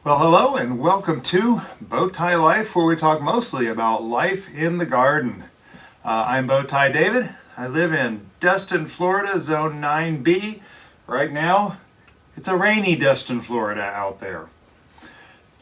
Well, hello and welcome to Bowtie Life, where we talk mostly about life in the garden. I'm Bowtie David. I live in Destin, Florida, Zone 9B. Right now, it's a rainy Destin, Florida out there.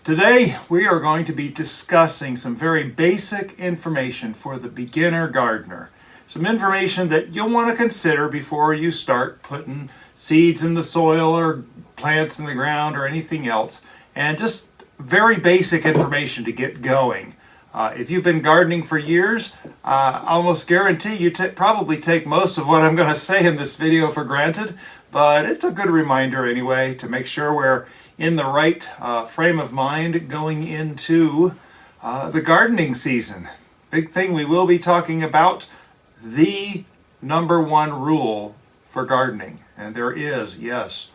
Today, we are going to be discussing some very basic information for the beginner gardener. Some information that you'll want to consider before you start putting seeds in the soil or plants in the ground or anything else. And just very basic information to get going. If you've been gardening for years, I almost guarantee you probably take most of what I'm going to say in this video for granted, but it's a good reminder anyway to make sure we're in the right frame of mind going into the gardening season. Big thing we will be talking about, the number one rule for gardening. And there is, yes,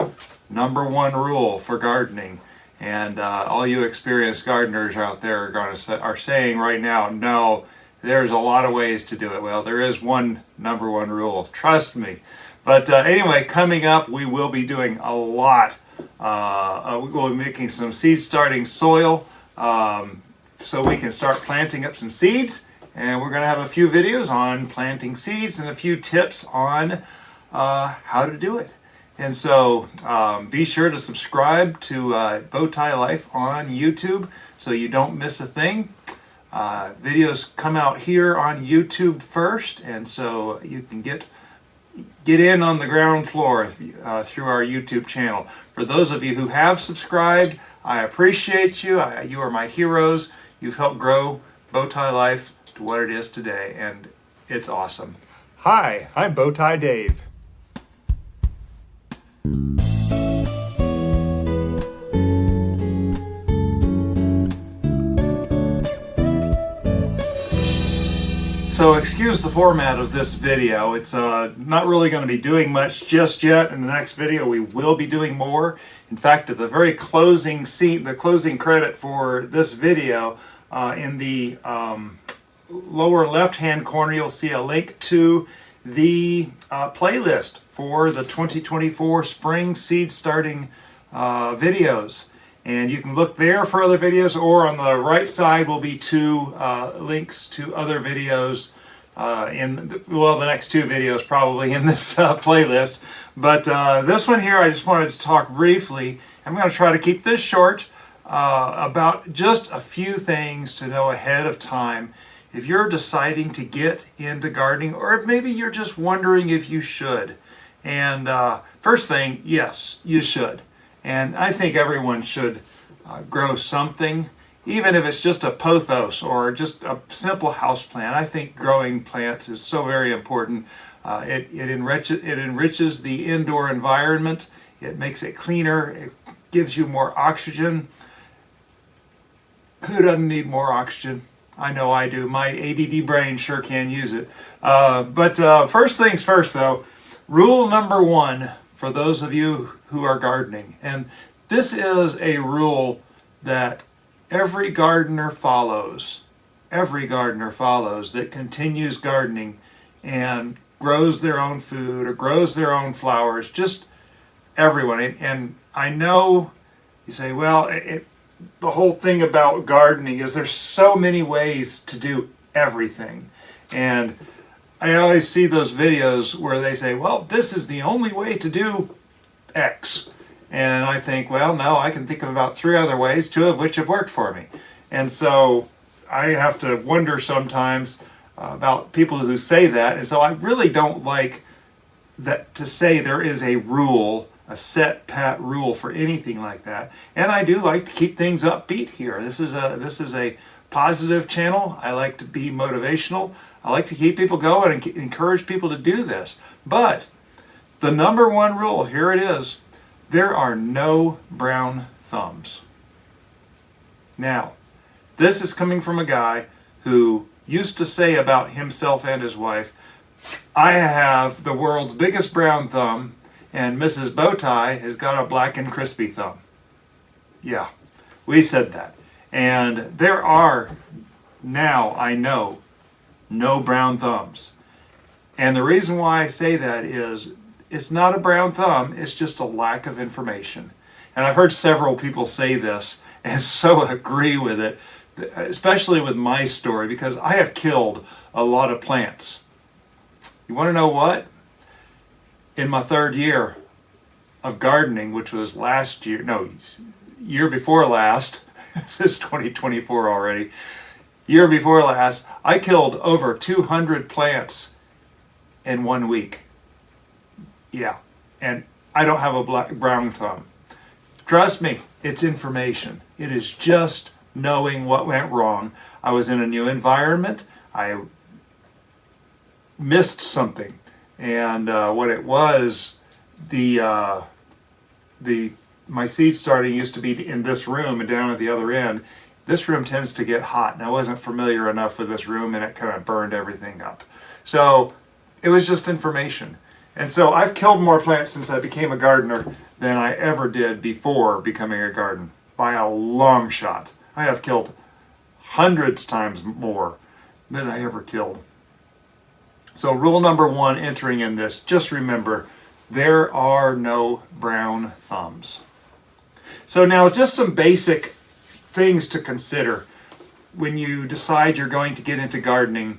number one rule for gardening. And all you experienced gardeners out there are saying right now, no, there's a lot of ways to do it. Well, there is one number one rule, trust me. But anyway, coming up, we will be doing a lot. We will be making some seed starting soil so we can start planting up some seeds. And we're going to have a few videos on planting seeds and a few tips on how to do it. And so be sure to subscribe to Bowtie Life on YouTube so you don't miss a thing. Videos come out here on YouTube first, and so you can get in on the ground floor through our YouTube channel. For those of you who have subscribed, I appreciate you. You are my heroes. You've helped grow Bowtie Life to what it is today, and it's awesome. Hi, I'm Bowtie Dave. So excuse the format of this video. It's not really going to be doing much just yet. In the next video we will be doing more. In fact, at the very closing scene, the closing credit for this video, in the lower left hand corner you'll see a link to the playlist for the 2024 spring seed starting videos. And you can look there for other videos, or on the right side will be two links to other videos the next two videos probably in this playlist. But this one here, I just wanted to talk briefly. I'm going to try to keep this short about just a few things to know ahead of time if you're deciding to get into gardening, or if maybe you're just wondering if you should. And first thing, yes, you should. And I think everyone should grow something, even if it's just a pothos or just a simple house plant. I think growing plants is so very important. It enriches the indoor environment. It makes it cleaner. It gives you more oxygen. Who doesn't need more oxygen? I know I do. My ADD brain sure can use it. But first things first, though, rule number one for those of you who are gardening. And this is a rule that every gardener follows. Every gardener follows that continues gardening and grows their own food or grows their own flowers. Just everyone. And I know you say, well, the whole thing about gardening is there's so many ways to do everything. And I always see those videos where they say, well, this is the only way to do X. And I think, well, no, I can think of about 3 other ways, 2 of which have worked for me. And so I have to wonder sometimes about people who say that. And so I really don't like that to say there is a rule, a set pat rule for anything like that. And I do like to keep things upbeat here. This is a positive channel. I like to be motivational. I like to keep people going and encourage people to do this. But the number one rule, here it is, there are no brown thumbs. Now, this is coming from a guy who used to say about himself and his wife, I have the world's biggest brown thumb, and Mrs. Bowtie has got a black and crispy thumb. Yeah, we said that. And there are now, I know, no brown thumbs. And the reason why I say that is it's not a brown thumb, it's just a lack of information. And I've heard several people say this and so agree with it, especially with my story, because I have killed a lot of plants. You want to know what? In my 3rd year of gardening, which was last year, no, year before last, this is 2024 already, year before last, I killed over 200 plants in 1 week. Yeah, and I don't have a brown thumb. Trust me, it's information. It is just knowing what went wrong. I was in a new environment. I missed something, and what it was, my seed starting used to be in this room and down at the other end. This room tends to get hot, and I wasn't familiar enough with this room, and it kind of burned everything up. So it was just information. And so I've killed more plants since I became a gardener than I ever did before becoming a gardener, by a long shot. I have killed hundreds times more than I ever killed. So rule number 1 entering in this, just remember, there are no brown thumbs. So now just some basic things to consider when you decide you're going to get into gardening.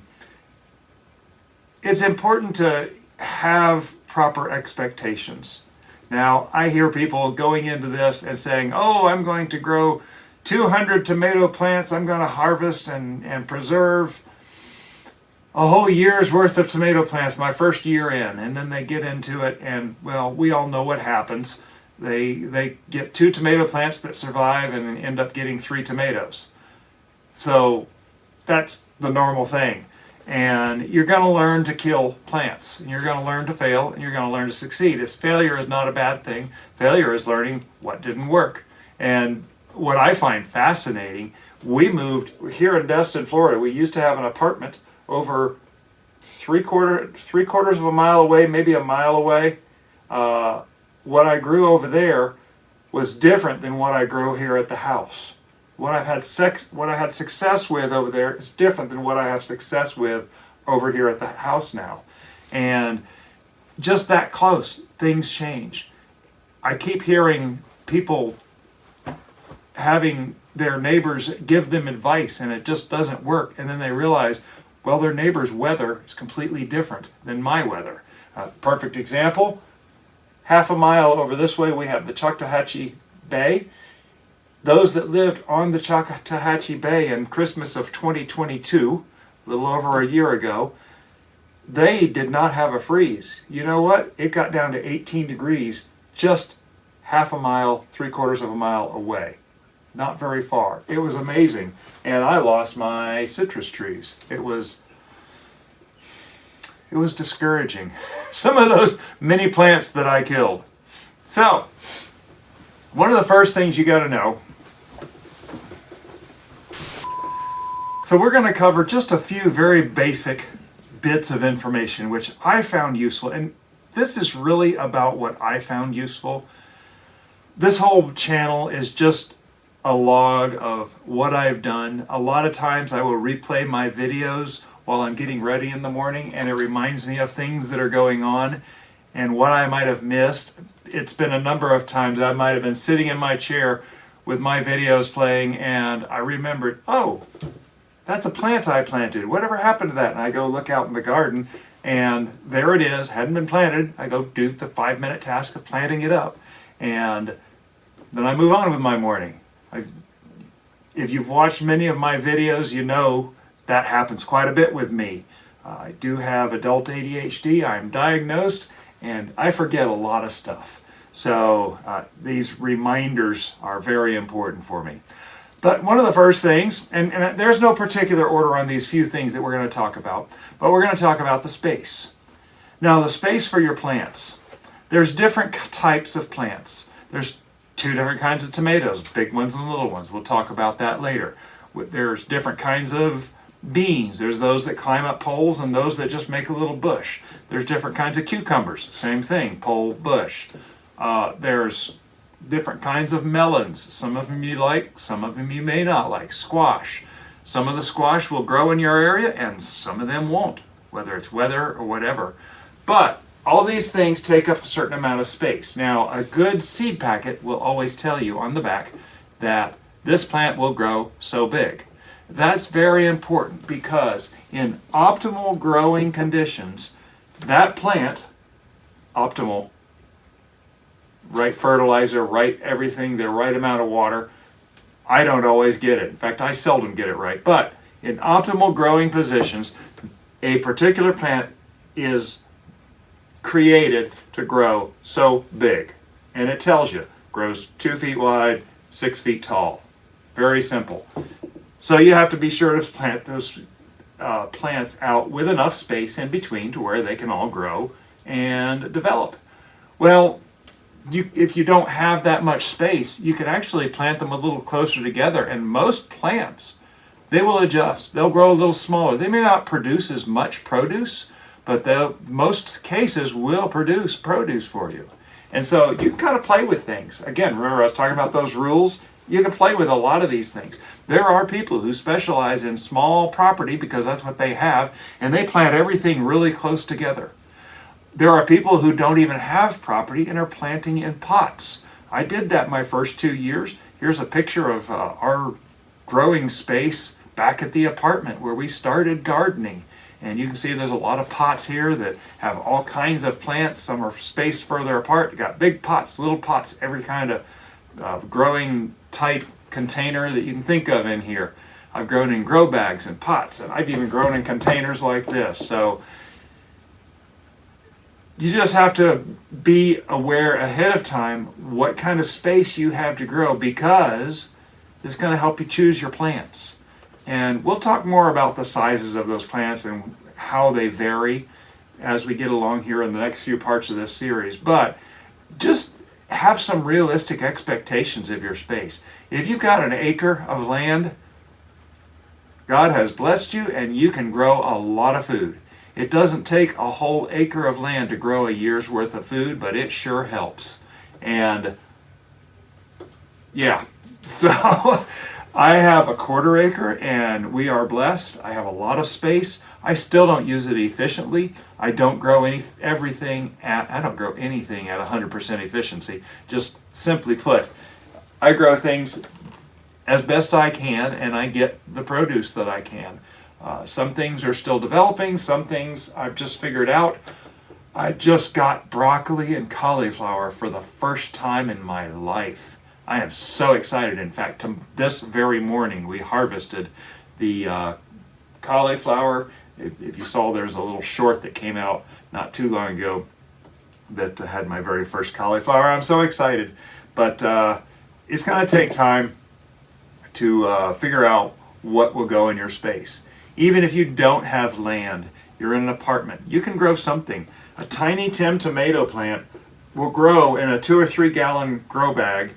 It's important to have proper expectations. Now, I hear people going into this and saying, oh, I'm going to grow 200 tomato plants, I'm going to harvest and preserve a whole year's worth of tomato plants my first year in. And then they get into it, and well, we all know what happens. They get 2 tomato plants that survive and end up getting 3 tomatoes. So that's the normal thing. And you're going to learn to kill plants, and you're going to learn to fail, and you're going to learn to succeed. Failure is not a bad thing. Failure is learning what didn't work. And what I find fascinating, we moved here in Destin, Florida. We used to have an apartment over three quarters of a mile away, maybe a mile away. What I grew over there was different than what I grew here at the house. What I had success with over there is different than what I have success with over here at the house now. And just that close, things change. I keep hearing people having their neighbors give them advice, and it just doesn't work. And then they realize, well, their neighbor's weather is completely different than my weather. Perfect example, half a mile over this way we have the Choctawhatchee Bay. Those that lived on the Choctawhatchee Bay in Christmas of 2022, a little over a year ago, they did not have a freeze. You know what? It got down to 18 degrees just half a mile, 3/4 of a mile away. Not very far. It was amazing. And I lost my citrus trees. It was discouraging. Some of those mini plants that I killed. So, one of the first things you got to know. So we're going to cover just a few very basic bits of information which I found useful. And this is really about what I found useful. This whole channel is just a log of what I've done. A lot of times I will replay my videos while I'm getting ready in the morning, and it reminds me of things that are going on and what I might have missed. It's been a number of times I might have been sitting in my chair with my videos playing, and I remembered, oh, that's a plant I planted. Whatever happened to that? And I go look out in the garden, and there it is, hadn't been planted. I go do the 5-minute task of planting it up, and then I move on with my morning. If you've watched many of my videos, you know that happens quite a bit with me. I do have adult ADHD. I'm diagnosed, and I forget a lot of stuff. So these reminders are very important for me. But one of the first things, and there's no particular order on these few things that we're going to talk about, but we're going to talk about the space. Now, the space for your plants. There's different types of plants. There's 2 different kinds of tomatoes, big ones and little ones. We'll talk about that later. There's different kinds of beans. There's those that climb up poles and those that just make a little bush. There's different kinds of cucumbers. Same thing, pole, bush. There's different kinds of melons. Some of them you like, some of them you may not like. Squash. Some of the squash will grow in your area and some of them won't, whether it's weather or whatever. But all these things take up a certain amount of space. Now, a good seed packet will always tell you on the back that this plant will grow so big. That's very important because in optimal growing conditions, that plant, optimal, right fertilizer, right everything, the right amount of water, I don't always get it. In fact, I seldom get it right. But in optimal growing positions, a particular plant is created to grow so big. And it tells you, grows 2 feet wide, 6 feet tall. Very simple. So you have to be sure to plant those plants out with enough space in between to where they can all grow and develop. Well, if you don't have that much space, you can actually plant them a little closer together, and most plants, they will adjust. They'll grow a little smaller. They may not produce as much produce, but most cases will produce produce for you. And so you can kind of play with things. Again, remember I was talking about those rules? You can play with a lot of these things. There are people who specialize in small property because that's what they have, and they plant everything really close together. There are people who don't even have property and are planting in pots. I did that my first 2 years. Here's a picture of our growing space back at the apartment where we started gardening. And you can see there's a lot of pots here that have all kinds of plants. Some are spaced further apart. You got big pots, little pots, every kind of growing type container that you can think of in here. I've grown in grow bags and pots, and I've even grown in containers like this. So you just have to be aware ahead of time what kind of space you have to grow, because it's going to help you choose your plants. And we'll talk more about the sizes of those plants and how they vary as we get along here in the next few parts of this series. But just have some realistic expectations of your space. If you've got an acre of land, God has blessed you and you can grow a lot of food. It doesn't take a whole acre of land to grow a year's worth of food, but it sure helps. And yeah, so I have a 1/4 acre and we are blessed. I have a lot of space. I still don't use it efficiently. I don't grow anything at 100% efficiency. Just simply put, I grow things as best I can and I get the produce that I can. Some things are still developing, some things I've just figured out. I just got broccoli and cauliflower for the first time in my life. I am so excited. In fact, this very morning we harvested the cauliflower. If you saw, there's a little short that came out not too long ago that had my very first cauliflower. I'm so excited. But it's going to take time to figure out what will go in your space. Even if you don't have land, you're in an apartment, you can grow something. A tiny Tim tomato plant will grow in a 2 or 3 gallon grow bag,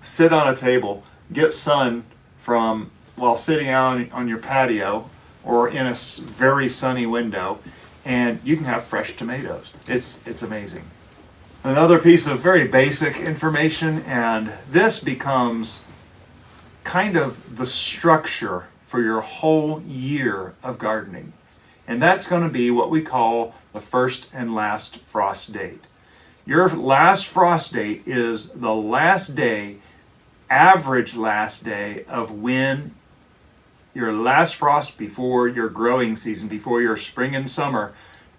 sit on a table, get sun from while sitting out on your patio or in a very sunny window, and you can have fresh tomatoes. It's amazing. Another piece of very basic information, and this becomes kind of the structure for your whole year of gardening. And that's going to be what we call the first and last frost date. Your last frost date is the last day, average last day of when your last frost before your growing season, before your spring and summer,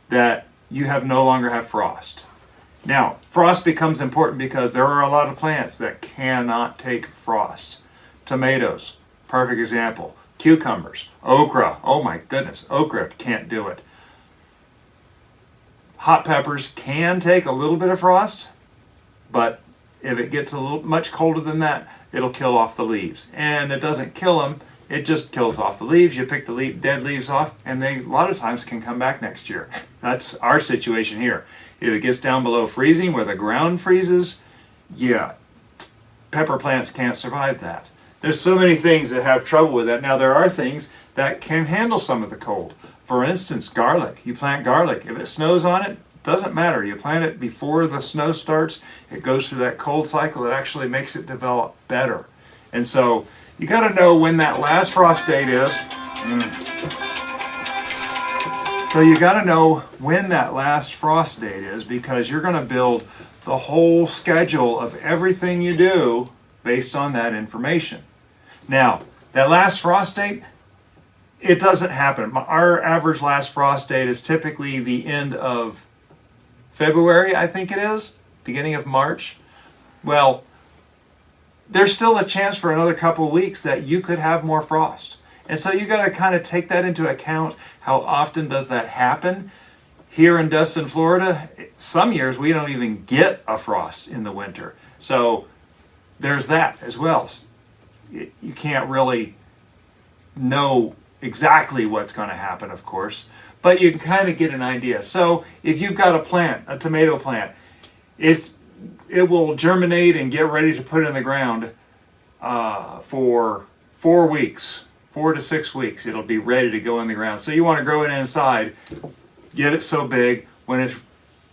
that you no longer have frost. Now, frost becomes important because there are a lot of plants that cannot take frost. Tomatoes, perfect example. Cucumbers, okra, oh my goodness, okra can't do it. Hot peppers can take a little bit of frost, but if it gets a little much colder than that, it'll kill off the leaves. And it doesn't kill them, it just kills off the leaves. You pick the dead leaves off, and they a lot of times can come back next year. That's our situation here. If it gets down below freezing, where the ground freezes, yeah, pepper plants can't survive that. There's so many things that have trouble with that. Now, there are things that can handle some of the cold. For instance, garlic. You plant garlic. If it snows on it, doesn't matter. You plant it before the snow starts. It goes through that cold cycle. It actually makes it develop better. And so you got to know when that last frost date is. So you got to know when that last frost date is, because you're going to build the whole schedule of everything you do based on that information. Now, that last frost date, it doesn't happen. Our average last frost date is typically the end of February, I think it is, beginning of March. Well, there's still a chance for another couple of weeks that you could have more frost. And so you got to kind of take that into account. How often does that happen? Here in Destin, Florida, some years we don't even get a frost in the winter. So there's that as well. You can't really know exactly what's going to happen, of course, but you can kind of get an idea. So if you've got a plant, a tomato plant, it will germinate and get ready to put in the ground for 4 weeks, 4 to 6 weeks. It'll be ready to go in the ground. So you want to grow it inside, get it so big, when it's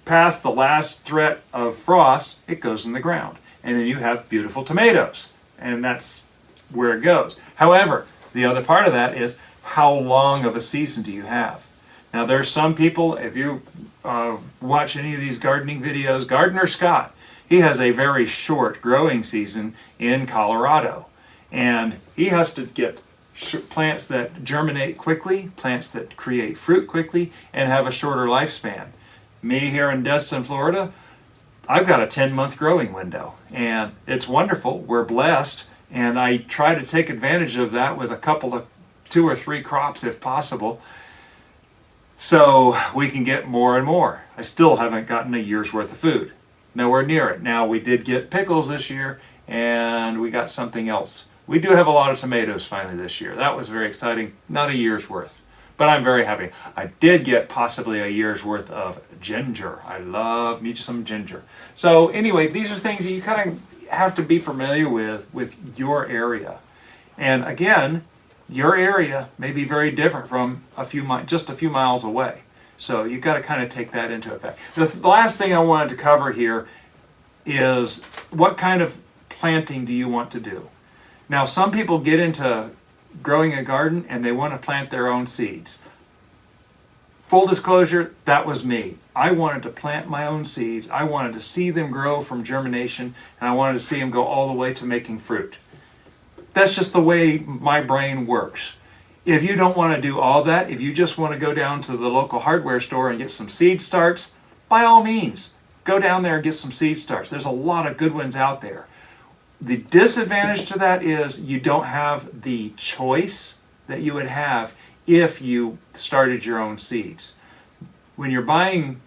past the last threat of frost, it goes in the ground. And then you have beautiful tomatoes. And that's where it goes. However, the other part of that is, how long of a season do you have? Now, there's some people, if you watch any of these gardening videos, Gardener Scott, he has a very short growing season in Colorado. And he has to get plants that germinate quickly, plants that create fruit quickly, and have a shorter lifespan. Me here in Destin, Florida, I've got a 10-month growing window. And it's wonderful. We're blessed. And I try to take advantage of that with a couple of 2 or 3 crops if possible, so we can get more and more. I still haven't gotten a year's worth of food. Nowhere near it. Now, we did get pickles this year, and we got something else. We do have a lot of tomatoes finally this year. That was very exciting. Not a year's worth, but I'm very happy. I did get possibly a year's worth of ginger. I love me some ginger. So anyway, these are things that you kind of have to be familiar with your area. And again, your area may be very different from just a few miles away. So you've got to kind of take that into effect. The last thing I wanted to cover here is, what kind of planting do you want to do? Now, some people get into growing a garden and they want to plant their own seeds. Full disclosure, that was me. I wanted to plant my own seeds. I wanted to see them grow from germination, and I wanted to see them go all the way to making fruit. That's just the way my brain works. If you don't want to do all that, if you just want to go down to the local hardware store and get some seed starts, by all means, go down there and get some seed starts. There's a lot of good ones out there. The disadvantage to that is you don't have the choice that you would have if you started your own seeds. When you're buying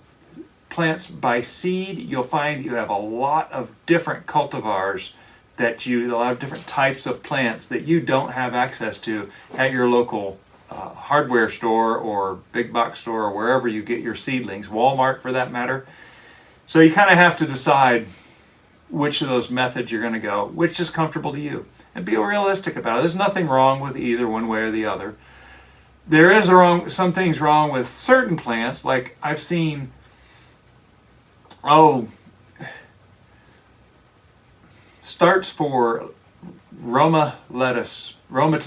plants by seed, you'll find you have a lot of different cultivars, a lot of different types of plants that you don't have access to at your local hardware store or big box store or wherever you get your seedlings, Walmart for that matter. So you kind of have to decide which of those methods you're going to go, which is comfortable to you, and be realistic about it. There's nothing wrong with either one way or the other. There is some things wrong with certain plants, like I've seen, starts for Roma lettuce, let's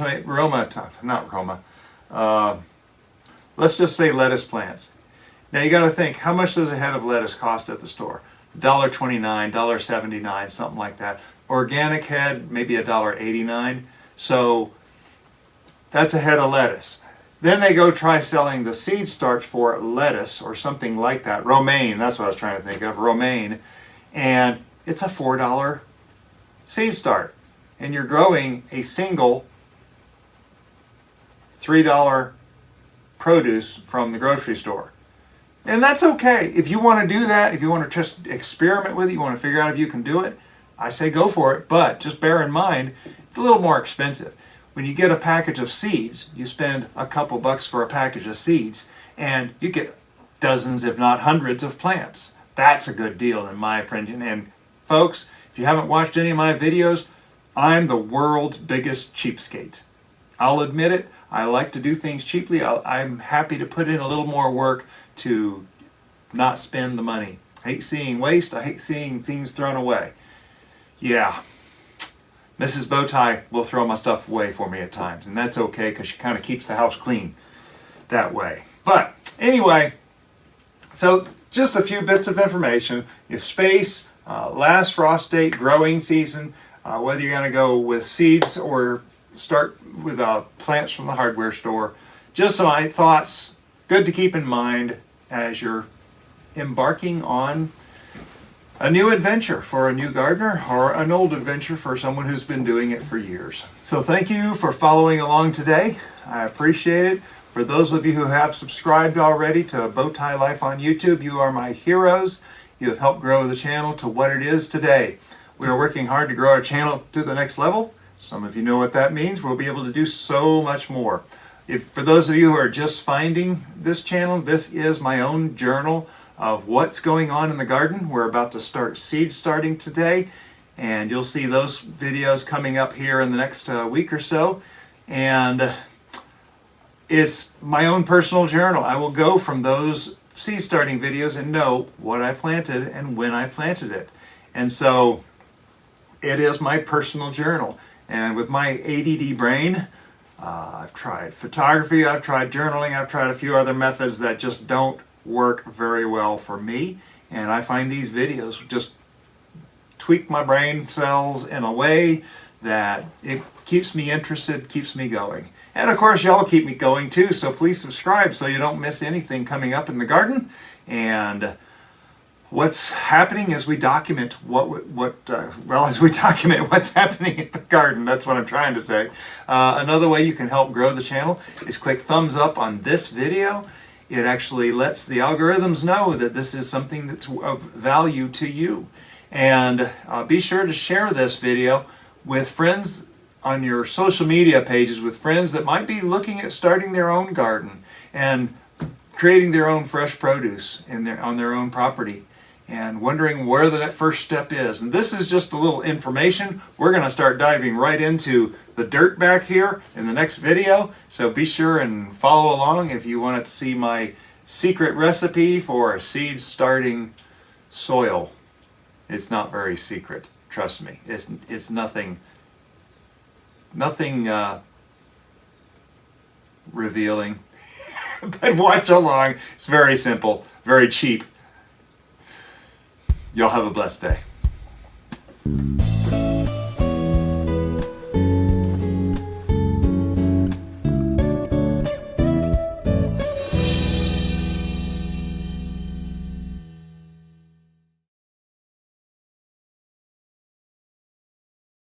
just say lettuce plants. Now you got to think, how much does a head of lettuce cost at the store? $1.29, $1.79, something like that. Organic head, maybe $1.89. So that's a head of lettuce. Then they go try selling the seed starch for lettuce or something like that. Romaine, that's what I was trying to think of, romaine. And it's a $4 seed start. And you're growing a single $3 produce from the grocery store. And that's okay. If you want to do that, if you want to just experiment with it, you want to figure out if you can do it, I say go for it. But just bear in mind, it's a little more expensive. When you get a package of seeds, you spend a couple bucks for a package of seeds, and you get dozens, if not hundreds, of plants. That's a good deal in my opinion. And folks, if you haven't watched any of my videos, I'm the world's biggest cheapskate. I'll admit it. I like to do things cheaply. I'm happy to put in a little more work to not spend the money. I hate seeing waste. I hate seeing things thrown away. Yeah, Mrs. Bowtie will throw my stuff away for me at times, and that's okay because she kind of keeps the house clean that way. But Anyway, so just a few bits of information. Your space, last frost date, growing season, whether you're going to go with seeds or start with plants from the hardware store. Just some thoughts, good to keep in mind as you're embarking on a new adventure for a new gardener or an old adventure for someone who's been doing it for years. So thank you for following along today. I appreciate it. For those of you who have subscribed already to Bowtie Life on YouTube, you are my heroes. You have helped grow the channel to what it is today. We are working hard to grow our channel to the next level. Some of you know what that means. We'll be able to do so much more. For those of you who are just finding this channel, this is my own journal of what's going on in the garden. We're about to start seed starting today, and you'll see those videos coming up here in the next week or so. And it's my own personal journal. I will go from those seed starting videos and know what I planted and when I planted it. And so it is my personal journal. And with my ADD brain, I've tried photography, I've tried journaling, I've tried a few other methods that just don't work very well for me. And I find these videos just tweak my brain cells in a way that it keeps me interested, keeps me going. And of course, y'all keep me going too, so please subscribe so you don't miss anything coming up in the garden. And what's happening as we document as we document what's happening in the garden. That's what I'm trying to say. Another way you can help grow the channel is click thumbs up on this video. It actually lets the algorithms know that this is something that's of value to you. And be sure to share this video with friends on your social media pages, with friends that might be looking at starting their own garden and creating their own fresh produce on their own property, and wondering where the first step is. And this is just a little information. We're going to start diving right into the dirt back here in the next video. So be sure and follow along if you want to see my secret recipe for seed starting soil. It's not very secret, trust me. It's nothing revealing. But watch along. It's very simple, very cheap. Y'all have a blessed day.